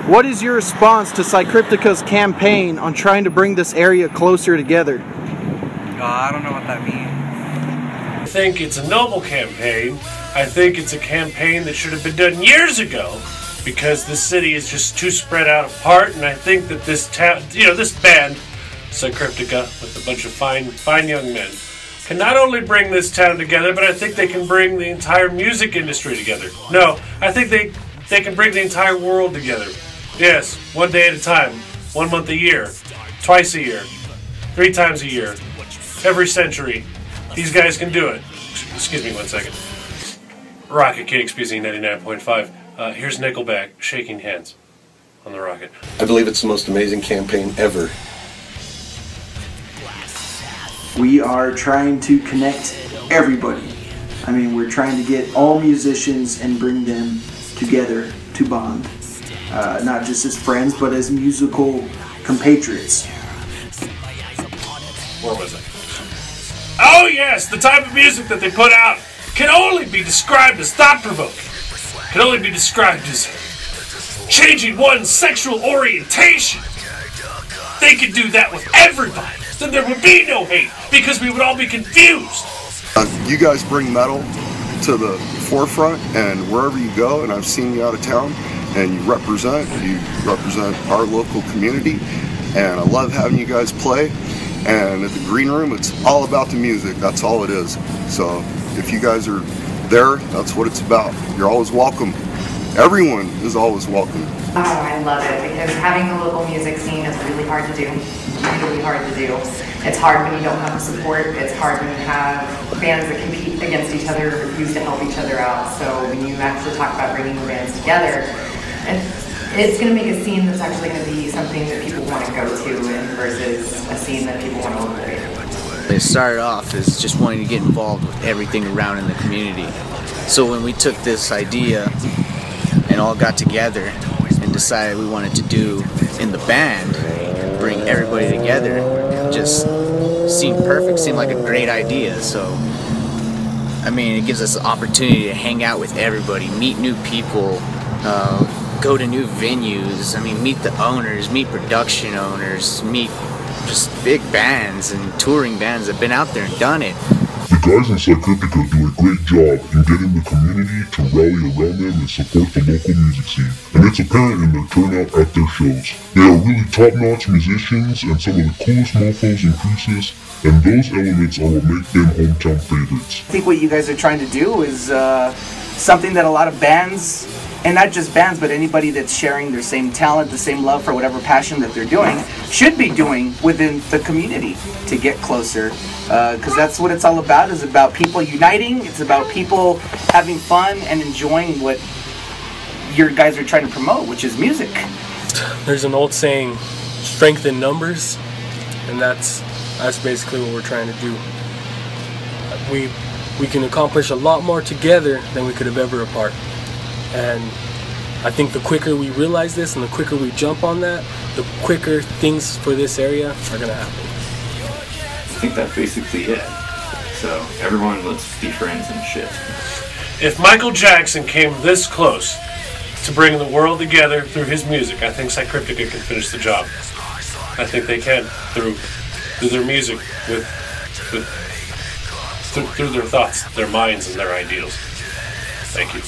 What is your response to Psykryptyca's campaign on trying to bring this area closer together? I don't know what that means. I think it's a noble campaign. I think it's a campaign that should have been done years ago, because this city is just too spread out apart, and I think that this town, this band, Psykryptyca, with a bunch of fine young men, can not only bring this town together, but I think they can bring the entire music industry together. No, I think they can bring the entire world together. Yes, one day at a time, 1 month a year, twice a year, 3 times a year, every century. These guys can do it. Excuse me 1 second. Rocket KXPZ 99.5. Here's Nickelback shaking hands on the rocket. I believe it's the most amazing campaign ever. We are trying to connect everybody. I mean, we're trying to get all musicians and bring them together to bond. Not just as friends, but as musical compatriots. Where was I? Oh yes, the type of music that they put out can only be described as thought-provoking. Can only be described as changing one's sexual orientation. They could do that with everybody. Then there would be no hate, because we would all be confused. You guys bring metal to the forefront, and wherever you go, and I've seen you out of town, and you represent our local community, and I love having you guys play. And at the Green Room, it's all about the music. That's all it is. So if you guys are there, that's what it's about. You're always welcome. Everyone is always welcome. Oh, I love it, because having a local music scene is really hard to do. Really hard to do. It's hard when you don't have the support. It's hard when you have bands that compete against each other, refuse to help each other out. So when you actually talk about bringing the bands together, it's going to make a scene that's actually going to be something that people want to go to, versus a scene that people want to avoid. It started off as just wanting to get involved with everything around in the community. So when we took this idea and all got together and decided we wanted to do in the band, bring everybody together, it just seemed perfect, seemed like a great idea. So I mean, it gives us the opportunity to hang out with everybody, meet new people, go to new venues. I mean, meet the owners, meet production owners, meet just big bands and touring bands that have been out there and done it. The guys in Psykryptyca do a great job in getting the community to rally around them and support the local music scene, and it's apparent in their turnout at their shows. They are really top-notch musicians and some of the coolest mofos and creases, and those elements are what make them hometown favorites. I think what you guys are trying to do is something that a lot of bands, and not just bands, but anybody that's sharing their same talent, the same love for whatever passion that they're doing, should be doing within the community to get closer. Because that's what it's all about, is about people uniting. It's about people having fun and enjoying what your guys are trying to promote, which is music. There's an old saying, strength in numbers, and that's basically what we're trying to do. We can accomplish a lot more together than we could have ever apart. And I think the quicker we realize this and the quicker we jump on that, the quicker things for this area are going to happen. I think that's basically it. So everyone, let's be friends and shit. If Michael Jackson came this close to bringing the world together through his music, I think Psykryptyca can finish the job. I think they can through their music, through their thoughts, their minds, and their ideals. Thank you.